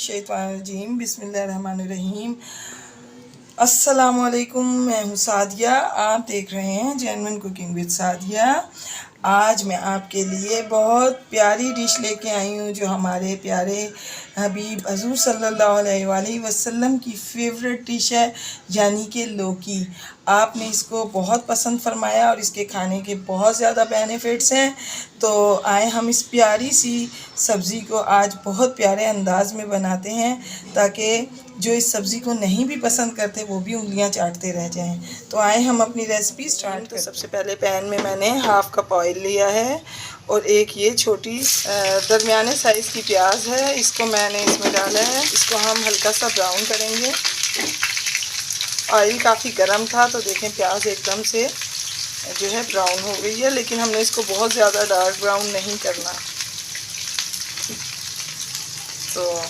शैतानिर्रजीम बिस्मिल्लाहिर्रहमानिर्रहीम। अस्सलामुअलैकुम, मैं हूँ सादिया। आप देख रहे हैं जेन्युइन कुकिंग विद सादिया। आज मैं आपके लिए बहुत प्यारी डिश लेके आई हूँ जो हमारे प्यारे हबीब हुज़ूर सल्लल्लाहु अलैहि वसल्लम की फेवरेट डिश है, यानी कि लौकी। आपने इसको बहुत पसंद फरमाया और इसके खाने के बहुत ज़्यादा बेनिफिट्स हैं। तो आए हम इस प्यारी सी सब्ज़ी को आज बहुत प्यारे अंदाज में बनाते हैं, ताकि जो इस सब्ज़ी को नहीं भी पसंद करते वो भी उंगलियां चाटते रह जाएं। तो आए हम अपनी रेसिपी स्टार्ट करें। तो सबसे पहले पैन में मैंने हाफ़ कप ऑयल लिया है और एक ये छोटी दरमियाने साइज़ की प्याज है, इसको मैंने इसमें डाला है। इसको हम हल्का सा ब्राउन करेंगे। ऑयल काफ़ी गर्म था तो देखें प्याज एकदम से जो है ब्राउन हो गई है, लेकिन हमने इसको बहुत ज़्यादा डार्क ब्राउन नहीं करना। तो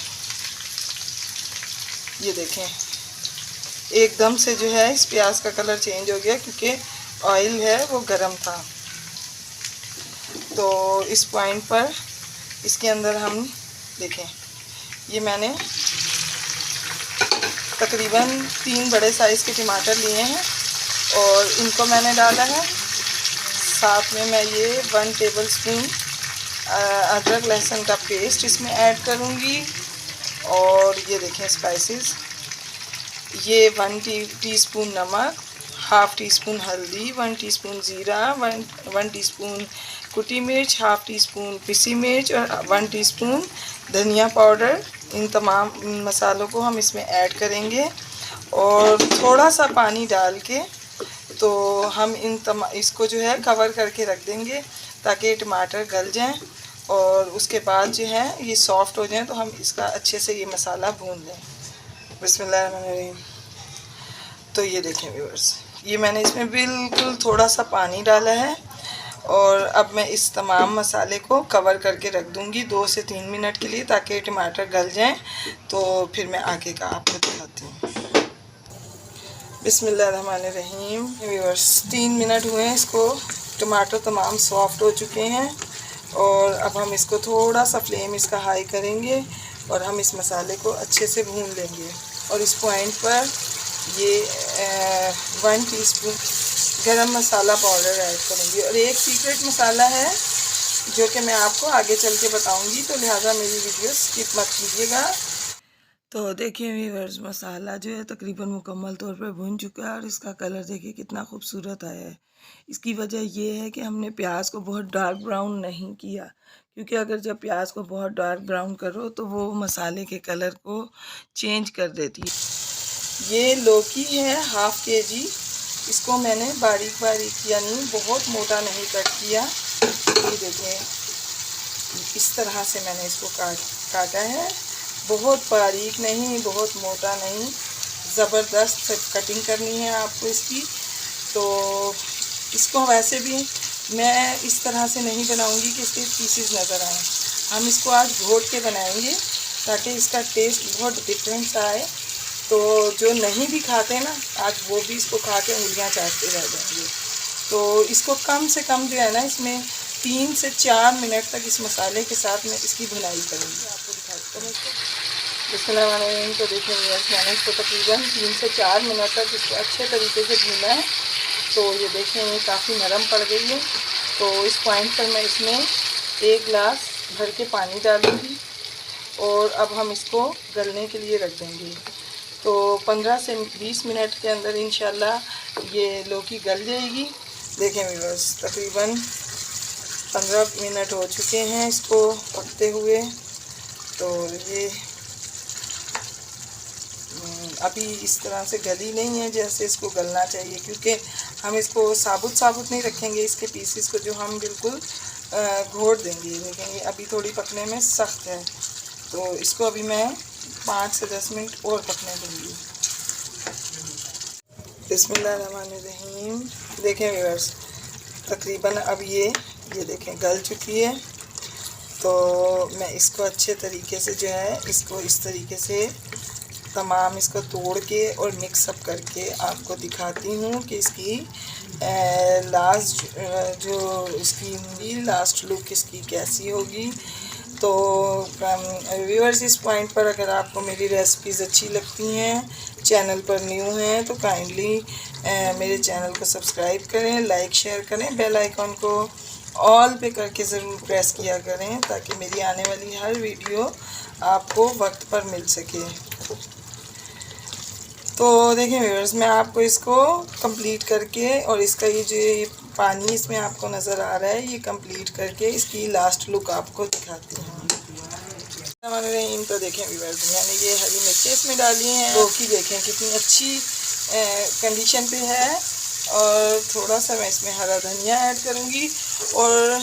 ये देखें एकदम से जो है इस प्याज का कलर चेंज हो गया, क्योंकि ऑयल है वो गर्म था। तो इस पॉइंट पर इसके अंदर हम देखें, ये मैंने तकरीबन 3 बड़े साइज़ के टमाटर लिए हैं और इनको मैंने डाला है। साथ में मैं ये 1 टेबलस्पून अदरक लहसुन का पेस्ट इसमें ऐड करूँगी। और ये देखें स्पाइसेस, ये 1 टीस्पून नमक, हाफ़ टी स्पून हल्दी, 1 टीस्पून ज़ीरा, 1 टीस्पून कुटी मिर्च, हाफ़ टी स्पून पिसी मिर्च और 1 टीस्पून धनिया पाउडर। इन तमाम मसालों को हम इसमें ऐड करेंगे और थोड़ा सा पानी डाल के तो हम इसको जो है कवर करके रख देंगे ताकि टमाटर गल जाएं और उसके बाद जो है ये सॉफ़्ट हो जाए तो हम इसका अच्छे से ये मसाला भून लें। बिस्मिल्लाहिर्रहमानिर्रहीम। तो ये देखें व्यूअर्स, ये मैंने इसमें बिल्कुल थोड़ा सा पानी डाला है और अब मैं इस तमाम मसाले को कवर करके रख दूँगी 2 से 3 मिनट के लिए, ताकि टमाटर गल जाएं। तो फिर मैं आगे का आपको दिखाती हूँ। बिस्मिल्लाहिर्रहमानिर्रहीम। व्यूअर्स 3 मिनट हुए हैं, इसको टमाटर तमाम सॉफ़्ट हो चुके हैं और अब हम इसको थोड़ा सा फ्लेम इसका हाई करेंगे और हम इस मसाले को अच्छे से भून लेंगे। और इस पॉइंट पर ये 1 टीस्पून गरम मसाला पाउडर ऐड करूँगी और एक सीक्रेट मसाला है जो कि मैं आपको आगे चल के बताऊँगी, तो लिहाजा मेरी वीडियो स्किप मत कीजिएगा। तो देखिए व्यूअर्स, मसाला जो है तकरीबन मुकम्मल तौर पर भुन चुका है और इसका कलर देखिए कितना खूबसूरत आया है। इसकी वजह ये है कि हमने प्याज को बहुत डार्क ब्राउन नहीं किया, क्योंकि अगर जब प्याज को बहुत डार्क ब्राउन करो तो वो मसाले के कलर को चेंज कर देती है। ये लौकी है हाफ़ केजी, इसको मैंने बारीक बारीक यानी बहुत मोटा नहीं कट किया। ये देखें इस तरह से मैंने इसको काटा है, बहुत बारीक नहीं, बहुत मोटा नहीं, ज़बरदस्त कटिंग करनी है आपको इसकी। तो इसको वैसे भी मैं इस तरह से नहीं बनाऊंगी कि इसके पीसेस नज़र आएँ। हम इसको आज घोट के बनाएंगे ताकि इसका टेस्ट बहुत डिफरेंट आए। तो जो नहीं भी खाते ना आज वो भी इसको खा के उंगलियाँ चाटते रह जाएंगे। तो इसको कम से कम जो है ना इसमें 3 से 4 मिनट तक इस मसाले के साथ में इसकी भुनाई करूँगी। आपको दिखाती हूँ इसको। बिस्मिल्लाहिर्रहमानिर्रहीम। तो देखिए मैंने इसको तकरीबन 3 से 4 मिनट तक इसको अच्छे तरीके से भूना है। तो ये देखें ये काफ़ी नरम पड़ गई है। तो इस पॉइंट पर मैं इसमें 1 गिलास भर के पानी डालूँगी और अब हम इसको गलने के लिए रख देंगे। तो 15 से 20 मिनट के अंदर इंशाल्लाह ये लौकी गल जाएगी। देखें व्यूअर्स तकरीबन 15 मिनट हो चुके हैं इसको पकते हुए। तो ये अभी इस तरह से गली नहीं है जैसे इसको गलना चाहिए, क्योंकि हम इसको साबुत नहीं रखेंगे, इसके पीसेस को जो हम बिल्कुल घोट देंगे। लेकिन ये अभी थोड़ी पकने में सख्त है, तो इसको अभी मैं 5 से 10 मिनट और पकने दूँगी। बिस्मिल्लाहिर्रहमानिर्रहीम। देखें व्यूअर्स तकरीबन अब ये देखें गल चुकी है। तो मैं इसको अच्छे तरीके से जो है इसको इस तरीके से तमाम इसको तोड़ के और मिक्सअप करके आपको दिखाती हूँ कि इसकी लास्ट जो इसकी लास्ट लुक इसकी कैसी होगी। तो व्यूअर्स, इस पॉइंट पर अगर आपको मेरी रेसिपीज़ अच्छी लगती हैं, चैनल पर न्यू हैं, तो काइंडली मेरे चैनल को सब्सक्राइब करें, लाइक शेयर करें, बेल आइकॉन को ऑल पे करके ज़रूर प्रेस किया करें ताकि मेरी आने वाली हर वीडियो आपको वक्त पर मिल सके। तो देखिए व्यूअर्स, मैं आपको इसको कंप्लीट करके और इसका ये जो पानी इसमें आपको नज़र आ रहा है, ये कंप्लीट करके इसकी लास्ट लुक आपको दिखाती हूँ। तो देखें व्यूअर्स, मैंने ये हरी मिर्चें इसमें डाली हैं, लौकी देखें कितनी अच्छी कंडीशन पे है, और थोड़ा सा मैं इसमें हरा धनिया ऐड करूँगी। और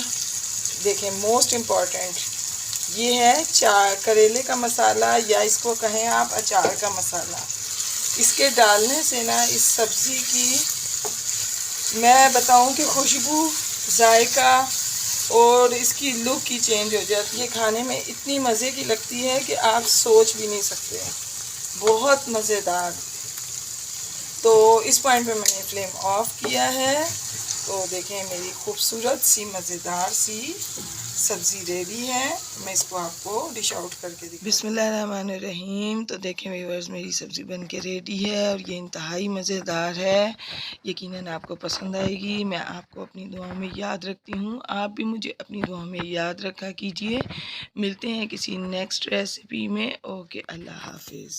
देखें मोस्ट इम्पॉर्टेंट ये है करेले का मसाला, या इसको कहें आप अचार का मसाला। इसके डालने से ना इस सब्ज़ी की मैं बताऊं कि खुशबू, जायका और इसकी लुक की चेंज हो जाती है। खाने में इतनी मज़े की लगती है कि आप सोच भी नहीं सकते, बहुत मज़ेदार। तो इस पॉइंट पे मैंने फ्लेम ऑफ किया है। तो देखें मेरी खूबसूरत सी मज़ेदार सी सब्ज़ी रेडी है। मैं इसको आपको डिश आउट करके दिखाऊं। बिस्मिल्लाहिर्रहमानिर्रहीम। तो देखें व्यूअर्स, मेरी सब्ज़ी बनके रेडी है और ये इंतहाई मज़ेदार है। यकीनन आपको पसंद आएगी। मैं आपको अपनी दुआओं में याद रखती हूँ, आप भी मुझे अपनी दुआओं में याद रखा कीजिए। मिलते हैं किसी नेक्स्ट रेसिपी में। ओके, अल्लाह हाफिज़।